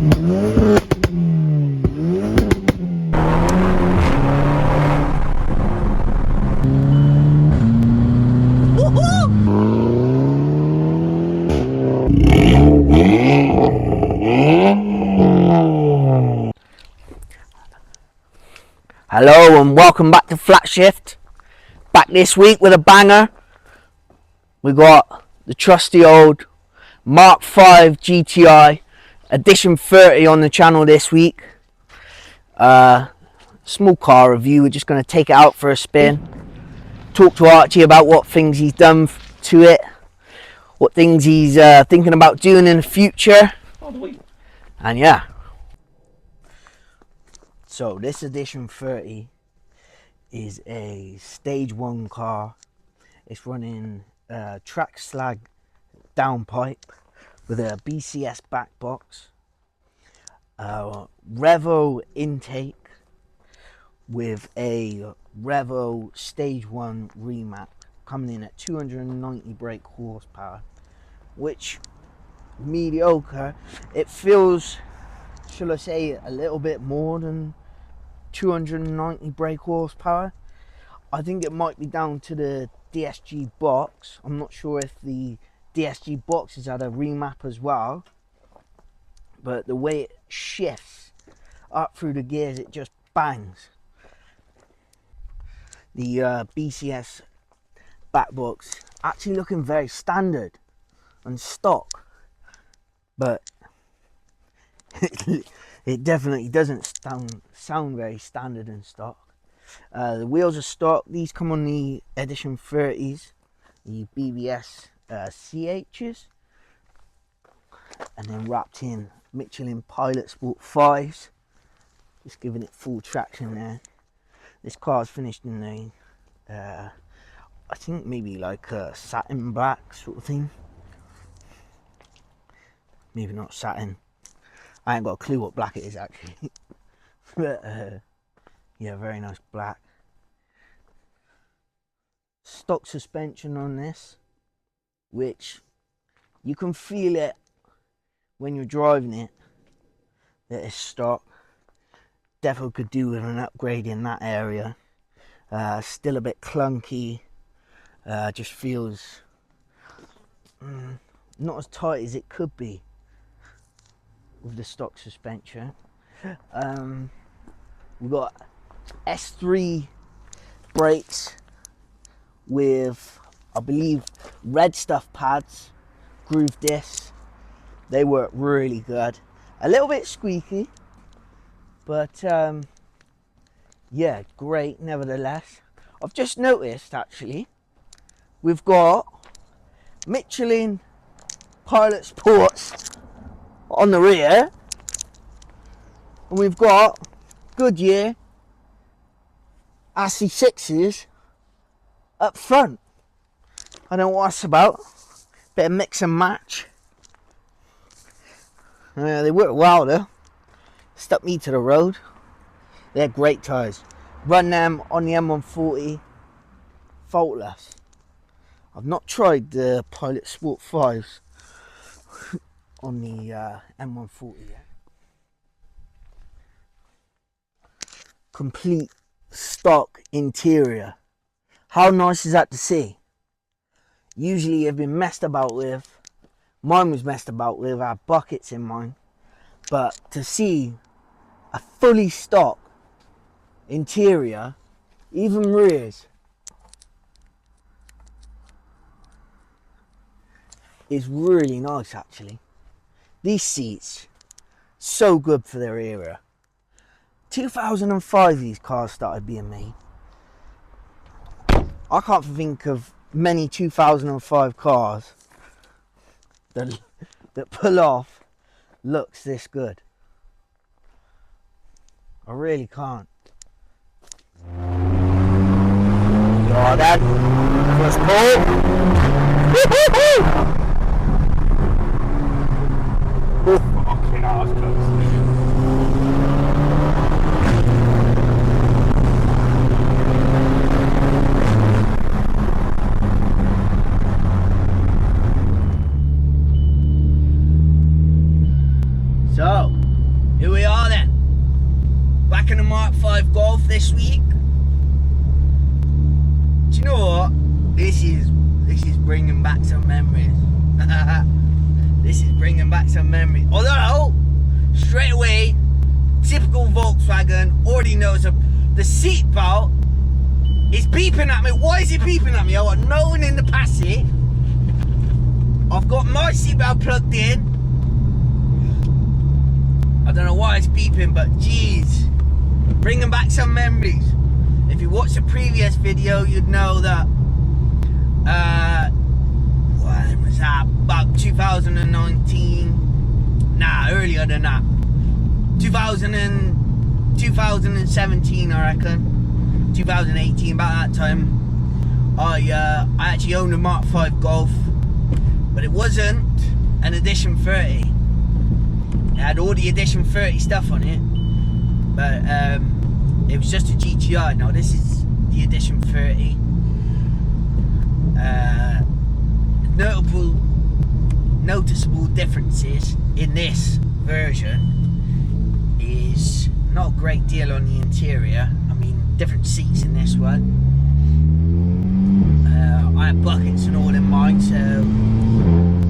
Hello and welcome back to Flat Shift. Back this week with a banger. We got the trusty old Mark V GTI Edition 30 on the channel this week. Small car review. We're just going to take it out for a spin. Talk to Archie about what things he's done to it. What things he's thinking about doing in the future. And yeah. So this Edition 30 is a stage 1 car. It's running track slag downpipe with a BCS back box, Revo intake with a Revo stage 1 remap coming in at 290 brake horsepower, which mediocre. It feels, shall I say, a little bit more than 290 brake horsepower. I think it might be down to the DSG box. I'm not sure if the DSG box has had a remap as well, but the way it shifts up through the gears, it just bangs. The BCS back box actually looking very standard and stock, but it definitely doesn't sound very standard and stock. The wheels are stock. These come on the Edition 30s, the BBS CHs, and then wrapped in Michelin Pilot Sport 5s, just giving it full traction there. This car's finished in a I think maybe like a satin black sort of thing. Maybe not satin. I ain't got a clue what black it is actually. But yeah, very nice black. Stock suspension on this, which you can feel it when you're driving it, that it's stock. Definitely could do with an upgrade in that area. Still a bit clunky. Just feels not as tight as it could be with the stock suspension. We've got S3 brakes with, I believe, red stuff pads, groove discs. They work really good. A little bit squeaky, but yeah, great nevertheless. I've just noticed actually, we've got Michelin Pilot Sports on the rear, and we've got Goodyear RC6s up front. I don't know what that's about. Bit of mix and match. They work well though. Stuck me to the road. They're great tyres. Run them on the M140 faultless. I've not tried the Pilot Sport 5s on the M140 yet. Complete stock interior. How nice is that to see? Usually you've been messed about with. Mine was messed about with. I had buckets in mine. But to see a fully stock interior, even rears, is really nice actually. These seats, so good for their era. 2005 these cars started being made. I can't think of many 2005 cars that pull off looks this good. I really can't. Oh, that first pull. Okay, that was close. So, back in the Mark 5 Golf this week. Do you know what? This is bringing back some memories. This is bringing back some memories. Although, straight away, typical Volkswagen already knows the seatbelt is beeping at me. Why is it beeping at me? I've got no one in the passage. I've got my seatbelt plugged in. I don't know why it's beeping, but geez, bringing back some memories. If you watched the previous video, you'd know that when was that? About 2019. Nah, earlier than that. 2017, I reckon. 2018, about that time. I actually owned a Mark 5 Golf, but it wasn't an Edition 30. It had all the Edition 30 stuff on it, but it was just a GTI. Now this is the Edition 30. Noticeable differences in this version is not a great deal on the interior. I mean, different seats in this one. I had buckets and all in mine, so,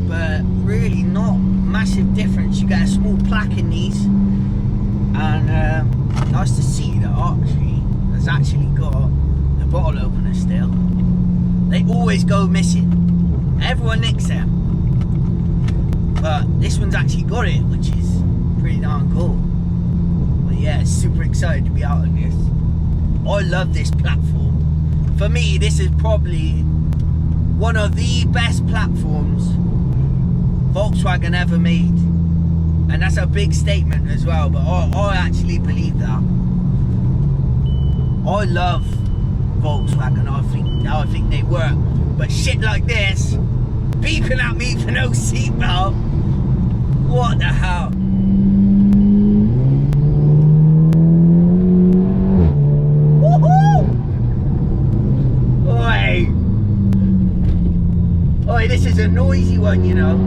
but really not massive difference. You get a small plaque in these, and nice to see that Archery has actually got the bottle opener still. They always go missing. Everyone nicks them, but this one's actually got it, which is pretty darn cool. But yeah, super excited to be out of this. I love this platform. For me, this is probably one of the best platforms Volkswagen ever made, and that's a big statement as well, but I actually believe that. I love Volkswagen. I think they work, but shit like this, beeping at me for no seatbelt, what the hell? Woohoo! Oi, this is a noisy one, you know.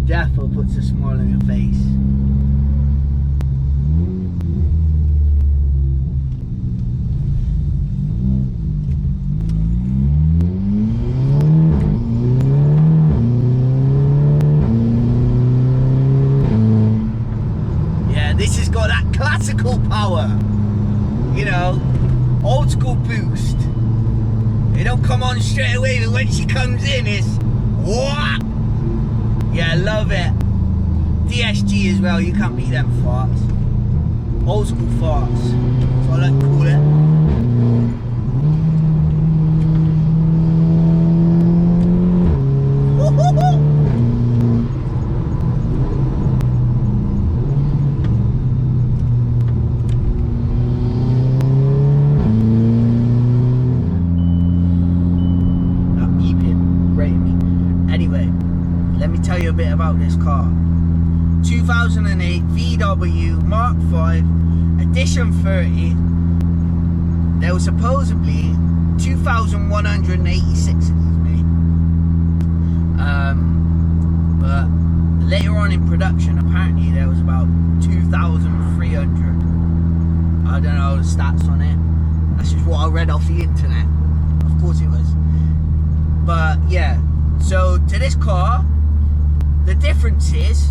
Defo puts a smile on your face. Yeah, this has got that classical power, you know, old school boost. It don't come on straight away, but when she comes in, it's what? Yeah, love it. DSG as well, you can't beat them farts. Old school farts, so I like to call it. Not beeping, grating me. Anyway, let me tell you a bit about this car. 2008 VW Mark 5 Edition 30. There were supposedly 2,186 of these made. But later on in production, apparently there was about 2,300. I don't know the stats on it. That's just what I read off the internet. Of course it was. But yeah, so to this car, the difference is,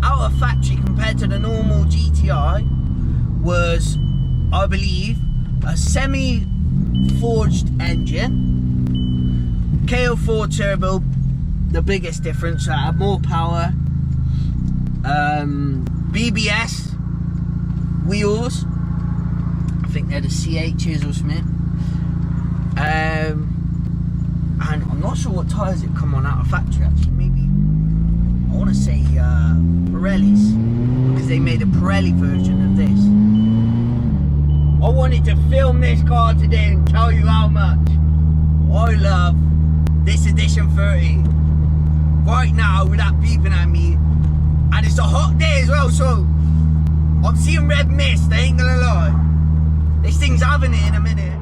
out of factory compared to the normal GTI, was, I believe, a semi-forged engine, KO4 turbo, the biggest difference, had more power, BBS wheels, I think they're the CHs or something, and I'm not sure what tyres it come on out of factory actually, maybe, I want to say Pirellis, because they made a Pirelli version of this. I wanted to film this car today and tell you how much I love this Edition 30. Right now, with that beeping at me, and it's a hot day as well, so I'm seeing red mist, I ain't gonna lie. This thing's having it in a minute.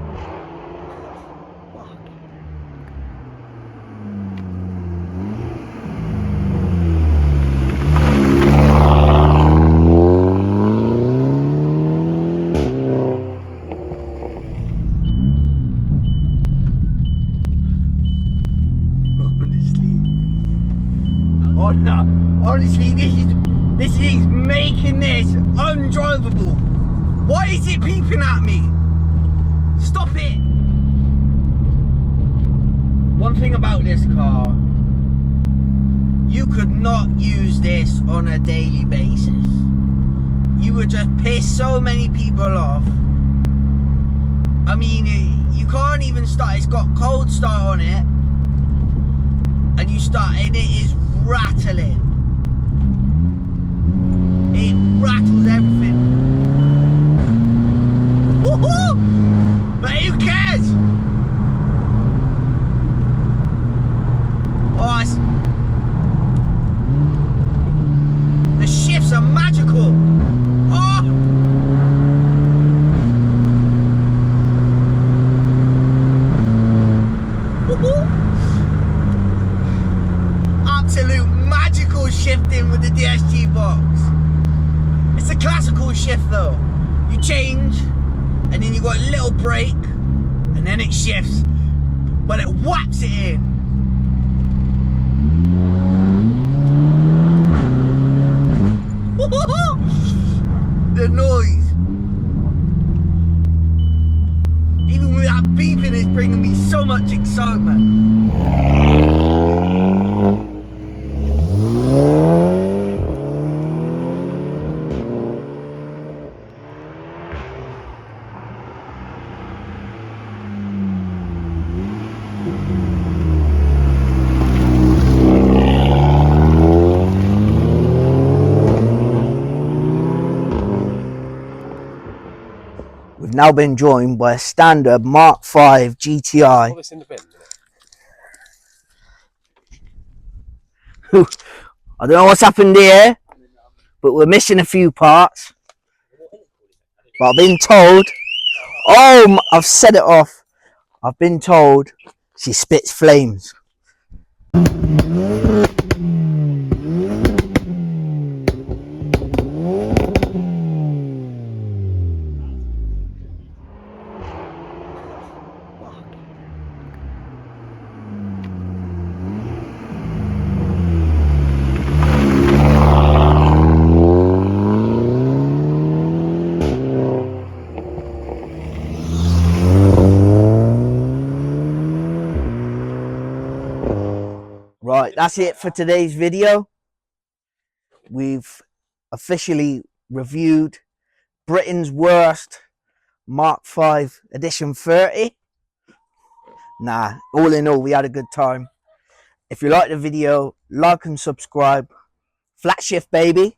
Honestly, this is making this undrivable. Why is it beeping at me? Stop it. One thing about this car, you could not use this on a daily basis. You would just piss so many people off. I mean, you can't even start. It's got cold start on it, and you start, and it is rattling. It rattles everything. Woohoo! But who cares? Oh, the shifts are magical. Oh! Absolute magical shifting with the DSG box. It's a classical shift though. You change, and then you got a little brake, and then it shifts, but it whaps it in. The noise, even with that beeping, is bringing me so much excitement. We've now been joined by a standard Mark V GTI. Put this in the bin, I don't know what's happened here, but we're missing a few parts. But I've been told, I've set it off. I've been told she spits flames. Right, that's it for today's video. We've officially reviewed Britain's worst Mark V Edition 30. Nah, all in all, we had a good time. If you like the video, like and subscribe. Flat shift, baby.